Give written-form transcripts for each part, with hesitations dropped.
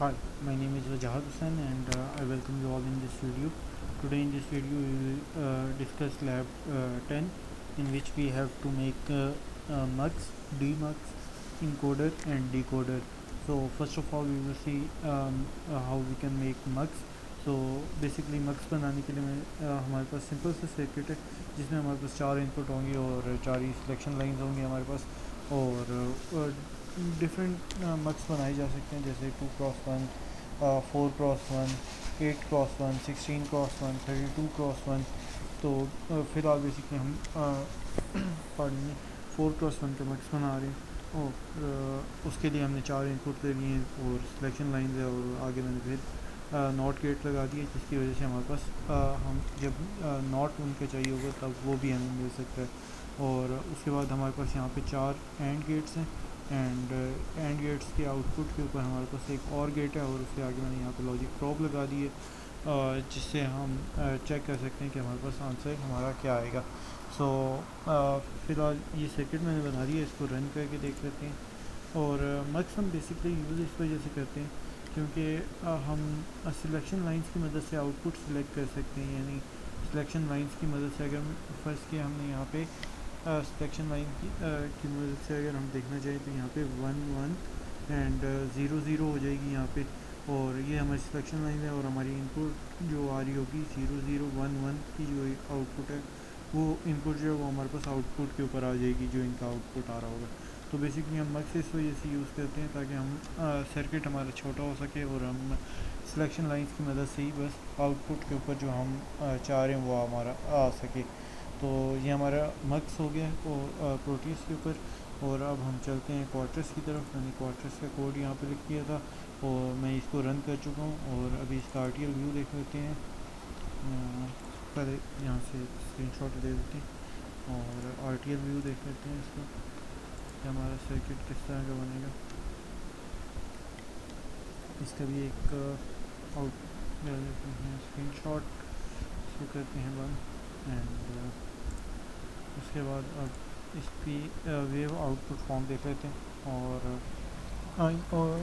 Hi, my name is Wajahad Hussain and I welcome you all in this video. Today in this video we will discuss lab 10 in which we have to make mux, demux, encoder and decoder. So first of all we will see how we can make mux. So basically mux बनाने के लिए हमारे पास simple सा circuit है जिसमें हमारे पास 4 input होंगे और 4 ही सिलेक्शन लाइंस होंगी हमारे पास और डिफरेंट मक्स बनाए जा सकते हैं जैसे 2x1, 4x1, 8x1, 16x1, 32x1। तो फ़िलहाल बेसिकली हम पार्टी में 4x1 के मक्स बना रहे हैं और उसके लिए हमने 4 इनपुट ले लिए हैं और सिलेक्शन लाइन है और आगे मैंने फिर नॉट गेट लगा दिए जिसकी वजह से हमारे पास हम जब नॉट उनके चाहिए होगा तब वो भी हमें मिल सकता है। और उसके बाद हमारे पास यहाँ पे 4 एंड गेट्स हैं एंड गेट्स के आउटपुट के ऊपर हमारे पास एक और गेट है और उसके आगे मैंने यहाँ पे लॉजिक प्रोब लगा दी है जिससे हम चेक कर सकते हैं कि हमारे पास आंसर हमारा क्या आएगा। सो फ़िलहाल ये सर्किट मैंने बना दिया है, इसको रन करके देख लेते हैं। और मक्स हम बेसिकली यूज़ इस वजह से करते हैं क्योंकि हम सिलेक्शन लाइंस की मदद से आउटपुट सिलेक्ट कर सकते हैं, यानी सिलेक्शन लाइंस की मदद से अगर फर्स्ट किया हमने यहाँ पे सिलेक्शन लाइन की मदद से अगर हम देखना चाहें तो यहाँ पे 1 1 एंड 0 0 हो जाएगी यहाँ पे और ये हमारी सिलेक्शन लाइन है और हमारी इनपुट जो आ रही होगी 0 0 1 1 की जो आउटपुट है वो इनपुट जो है वो हमारे पास आउटपुट के ऊपर आ जाएगी जो इनका आउटपुट आ रहा होगा। तो बेसिकली हम मक्स इस वजह से यूज़ करते हैं ताकि हम सर्किट हमारा छोटा हो सके और हम सिलेक्शन लाइंस की मदद से ही बस आउटपुट के ऊपर जो हम चाह रहे हैं वो हमारा आ सके। तो ये हमारा मक्स हो गया और प्रोटीज के ऊपर। और अब हम चलते हैं क्वार्टर्स की तरफ। मैंने क्वार्टर्स का कोड यहाँ पे लिख दिया था और मैं इसको रन कर चुका हूँ और अभी इसका आरटीएल व्यू देख लेते हैं। पहले यहाँ से स्क्रीनशॉट दे देते हैं और आरटीएल व्यू देख लेते हैं इसका कि हमारा सर्किट किस तरह का बनेगा। इसका भी एक आउट स्क्रीनशॉट इसको करते हैं बंद एंड उसके बाद अब इसकी वेव आउटपुट फॉर्म देख लेते हैं। और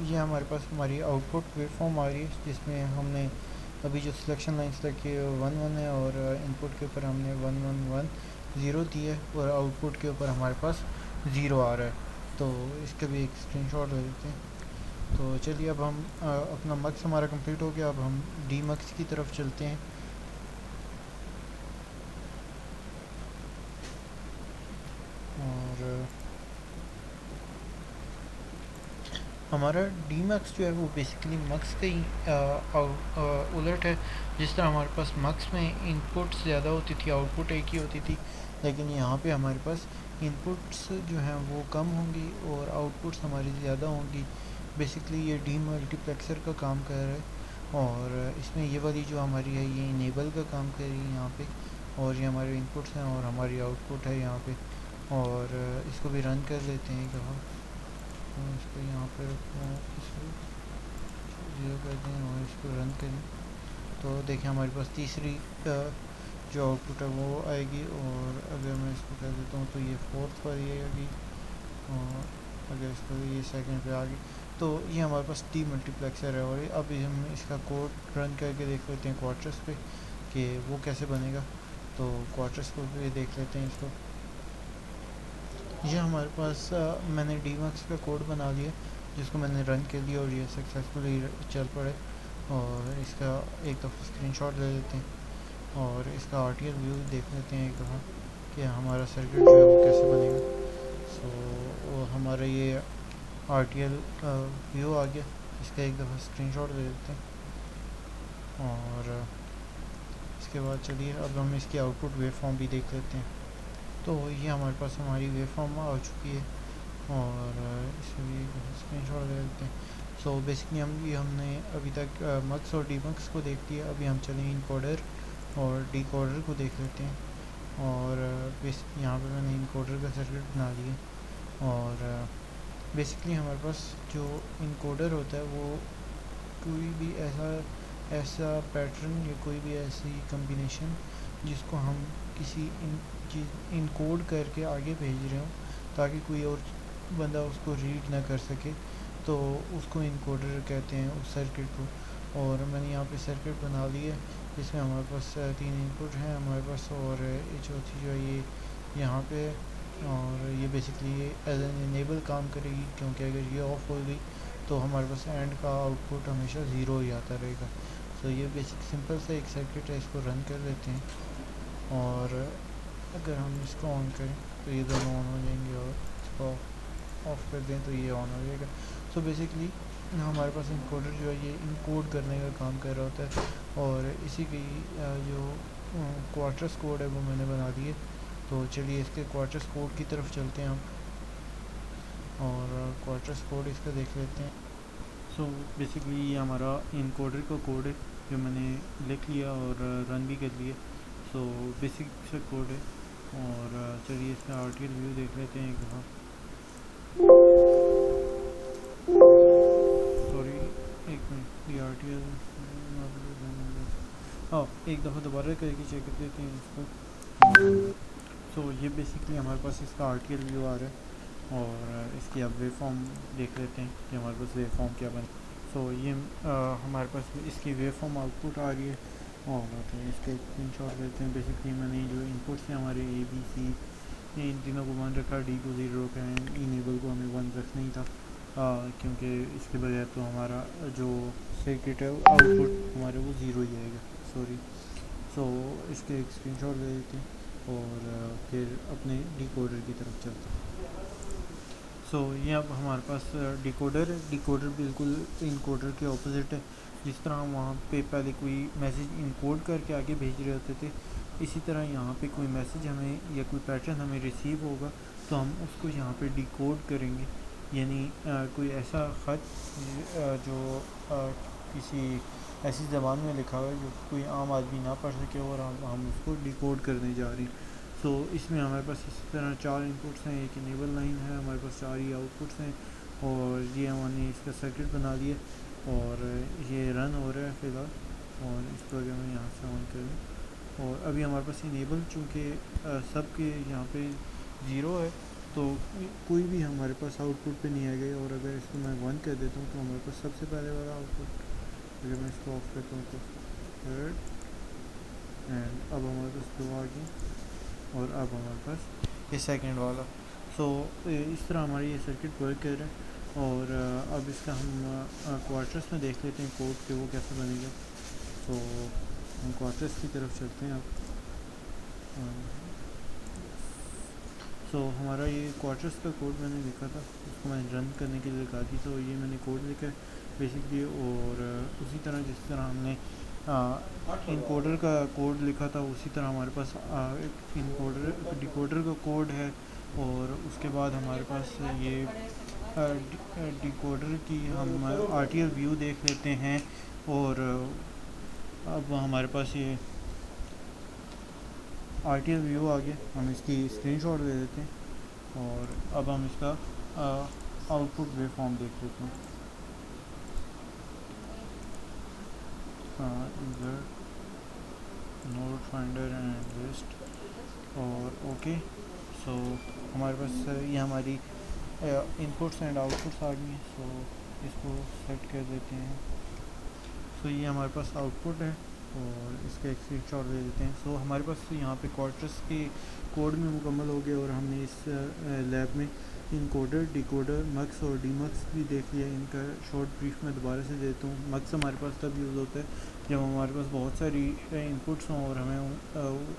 ये हमारे पास हमारी आउटपुट वेव फॉर्म आ रही है जिसमें हमने अभी जो सिलेक्शन लाइन सेलेक्ट की 1 1 है और इनपुट के ऊपर हमने 1 1 1 0 दिया है और आउटपुट के ऊपर हमारे पास 0 आ रहा है। तो इसका भी एक स्क्रीनशॉट ले लेते हैं। तो चलिए अब हम अपना मक्स हमारा कंप्लीट हो गया। अब हम डी मक्स की तरफ चलते हैं। और हमारा डी मक्स जो है वो बेसिकली मक्स का ही उलट है। जिस तरह हमारे पास मक्स में इनपुट ज़्यादा होती थी आउटपुट एक ही होती थी, लेकिन यहाँ पे हमारे पास इनपुट्स जो हैं वो कम होंगी और आउटपुट्स हमारी ज़्यादा होंगी। बेसिकली ये डी मल्टीप्लेक्सर का काम कर रहा है और इसमें ये वाली जो हमारी है ये इनेबल का काम कर रही है यहाँ पे और ये हमारे इनपुट्स हैं और हमारी आउटपुट है यहाँ पे। और इसको भी रन कर लेते हैं कहाँ तो इसको यहाँ पे रखूँ, इसको 0 कर दें और इसको रन करें। तो देखें हमारे पास तीसरी जो आउटपुट है वो आएगी और अगर मैं इसको कर देता हूँ तो ये फोर्थ पर ही आएगी और अगर इसको ये सेकंड पे आ गई तो ये हमारे पास डी मल्टीप्लेक्सर है। और अब हम इसका कोड रन करके देख लेते हैं क्वार्टर्स पे कि वो कैसे बनेगा। तो क्वार्टर्स को भी देख लेते हैं इसको। ये हमारे पास मैंने डीमक्स का कोड बना लिया जिसको मैंने रन कर दिया और ये सक्सेसफुली चल पड़े। और इसका एक दफ़ा स्क्रीनशॉट ले लेते हैं और इसका आरटीएल व्यू देख लेते हैं एक दफ़ा कि हमारा सर्किट जो है वो कैसे बनेगा। सो हमारा ये आरटीएल व्यू आ गया, इसका एक दफ़ा स्क्रीनशॉट ले लेते हैं। और इसके बाद चलिए अब हम इसकी आउटपुट वेव फॉर्म भी देख लेते हैं। तो ये हमारे पास हमारी वेव फॉर्म आ चुकी है और इसे भी स्क्रीनशॉट ले लेते हैं। सो बेसिकली हमने अभी तक मक्स और डीमक्स को देख लिया। अभी हम चलें इनकोडर और डिकोडर को देख लेते हैं। और यहाँ पे मैंने इनकोडर का सर्किट बना लिया और बेसिकली हमारे पास जो इनकोडर होता है वो कोई भी ऐसा पैटर्न या कोई भी ऐसी कम्बिनेशन जिसको हम किसी इनकोड करके आगे भेज रहे हो ताकि कोई और बंदा उसको रीड ना कर सके, तो उसको इनकोडर कहते हैं उस सर्किट को। और मैंने यहाँ पे सर्किट बना ली है जिसमें हमारे पास 3 इनपुट हैं हमारे पास, और चौथी जो है ये यहाँ पे है। और ये बेसिकली एज एन इनेबल काम करेगी, क्योंकि अगर ये ऑफ हो गई तो हमारे पास एंड का आउटपुट हमेशा ज़ीरो ही आता रहेगा। तो ये बेसिक सिंपल सा एक सर्किट है, इसको रन कर लेते हैं। और अगर हम इसको ऑन करें तो ये दोनों ऑन हो जाएंगे, और इसको ऑफ कर दें तो ये ऑन हो जाएगा। सो बेसिकली हमारे पास इनकोडर जो है ये इनकोड करने का काम कर रहा होता है, और इसी की जो क्वार्टर्स कोड है वो मैंने बना दिए। तो चलिए इसके क्वार्टर्स कोड की तरफ चलते हैं हम, और क्वार्टर्स कोड इसका देख लेते हैं। सो बेसिकली ये हमारा इनकोडर का कोड है जो मैंने लिख लिया और रन भी कर लिया। सो बेसिक सा कोड है, और चलिए इसका आरटीएल व्यू देख लेते हैं एक दफ़ा। सॉरी एक मिनट, ये आरटीएल एक दफ़ा दोबारा करके चेक कर देते हैं इसको। सो ये बेसिकली हमारे पास इसका आरटीएल व्यू आ रहा है, और इसकी अब वेव फॉर्म देख लेते हैं कि हमारे पास वेव फॉर्म क्या बने। सो ये हमारे पास इसकी वेव फॉर्म आउटपुट आ रही है, और इसका एक स्क्रीन शॉट लेते हैं। बेसिकली मैंने जो इनपुट्स हैं हमारे ए बी सी, इन तीनों को 1 रखा, डी को 0 रखा है, इनेबल को हमें 1 रखना ही था, क्योंकि इसके बगैर तो हमारा जो सर्किट है आउटपुट हमारे वो 0 ही आएगा। सॉरी। सो इसके एक स्क्रीन शॉट ले लेते हैं, और फिर अपने डिकोडर की तरफ चलते हैं। सो ये अब हमारे पास डिकोडर है। डिकोडर बिल्कुल इनकोडर के ऑपोजिट है। जिस तरह हम वहाँ पे पहले कोई मैसेज इनकोड करके आगे भेज रहे होते थे, इसी तरह यहाँ पे कोई मैसेज हमें या कोई पैटर्न हमें रिसीव होगा तो हम उसको यहाँ पे डिकोड करेंगे। यानी कोई ऐसा ख़त जो किसी ऐसी ज़बान में लिखा हुआ है जो कोई आम आदमी ना पढ़ सके, और हम उसको डिकोड करने जा रहे हैं। सो इसमें हमारे पास इस तरह 4 इनपुट्स हैं, एक इनेबल लाइन है, हमारे पास 4 ही आउटपुट्स हैं, और ये हमने इसका सर्किट बना लिया, और ये रन हो रहा है फ़िलहाल। और इसको अगर मैं यहाँ से ऑन करूँ, और अभी हमारे पास इनेबल चूँकि सब के यहाँ पे 0 है, तो कोई भी हमारे पास आउटपुट पे नहीं आएगा। और अगर इसको मैं 1 कर देता हूँ तो हमारे पास सबसे पहले वाला आउटपुट, अगर मैं इसको ऑफ करता हूँ तो थर्ड, एंड अब हमारे पास 2 आ गई, और अब हमारे पास ये सेकंड वाला। सो इस तरह हमारी ये सर्किट वर्क कर रहा है। और अब इसका हम क्वार्टर्स में देख लेते हैं कोड कि वो कैसे बनेगा। तो हम क्वार्टर्स की तरफ चलते हैं अब। सो हमारा ये क्वार्टर्स का कोड मैंने लिखा था, उसको मैंने रन करने के लिए लिखा थी। तो ये मैंने कोड लिखा है बेसिकली, और उसी तरह जिस तरह हमने इनकोडर का कोड लिखा था उसी तरह हमारे पास एक इनकोडर डिकोडर का कोड है। और उसके बाद हमारे पास ये डिकोडर की हम आरटीएल व्यू देख लेते हैं। और अब हमारे पास ये आरटीएल व्यू आ गया, हम इसकी स्क्रीनशॉट ले लेते हैं, और अब हम इसका आउटपुट वेव फॉर्म देख लेते हैं। नोड फाइंडर एंड लिस्ट, और ओके। सो हमारे पास ये हमारी इनपुट्स एंड आउटपुट्स आ गई हैं। सो इसको सेलेक्ट कर देते हैं। सो ये हमारे पास आउटपुट है, और इसका एक स्क्रीनशॉट ले लेते हैं। सो हमारे पास यहाँ पे क्वार्टर्स के कोड में मुकम्मल हो गया, और हमने इस लैब में इनकोडर, डिकोडर, मक्स और डीमक्स भी देख लिया। इनका शॉर्ट ब्रीफ मैं दोबारा से देता हूँ। मक्स हमारे पास तब यूज़ होता है जब हमारे पास बहुत सारी इनपुट्स हों और हमें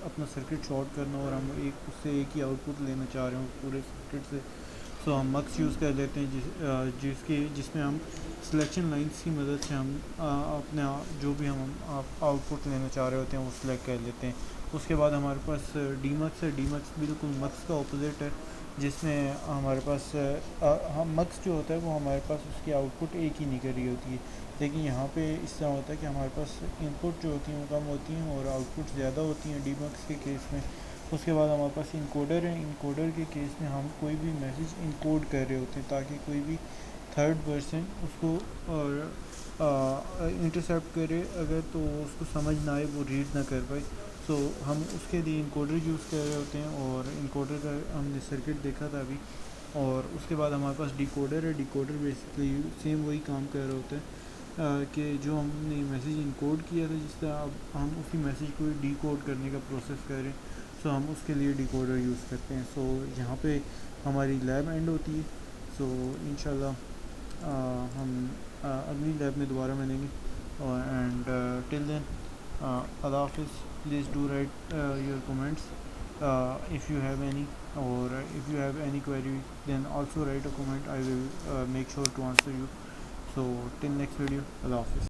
अपना सर्किट शॉर्ट करना हो, और हम उससे एक ही आउटपुट लेना चाह रहे हो पूरे सर्किट से। सो हम मक्स यूज़ कर लेते हैं जिसमें हम सिलेक्शन लाइंस की मदद से हम अपने जो भी हम आउटपुट लेना चाह रहे होते हैं वो सिलेक्ट कर लेते हैं। उसके बाद हमारे पास डीमक्स है। डीमक्स बिल्कुल मक्स का ऑपोजिट है, जिसमें हमारे पास हम मक्स जो होता है वो हमारे पास उसकी आउटपुट एक ही नहीं कर रही होती है, लेकिन यहाँ पे इस तरह होता है कि हमारे पास इनपुट जो होती हैं वो कम होती हैं और आउटपुट ज़्यादा होती हैं डीमक्स के केस में। उसके बाद हमारे पास इनकोडर है। इनकोडर के केस में हम कोई भी मैसेज इनकोड कर रहे होते हैं ताकि कोई भी थर्ड पर्सन उसको इंटरसेप्ट करे, अगर तो उसको समझ ना आए, वो रीड ना कर पाए। सो हम उसके लिए इनकोडर यूज़ कर रहे होते हैं, और इनकोडर का हमने सर्किट देखा था अभी। और उसके बाद हमारे पास डिकोडर है। डिकोडर बेसिकली सेम वही काम कर रहे होते हैं कि जो हमने मैसेज इनकोड किया था, जिस तरह अब हम उसी मैसेज को डिकोड करने का प्रोसेस करें, सो हम उसके लिए डिकोडर यूज़ करते हैं। सो यहाँ पे हमारी लैब एंड होती है। सो इंशाल्लाह हम अगली लैब में दोबारा मिलेंगे। और एंड टिल देन अल्लाह हाफिज़। Please do right your comments if you have any, or if you have any query, then also write a comment. I will make sure to answer you. So till next video, Allah Hafiz.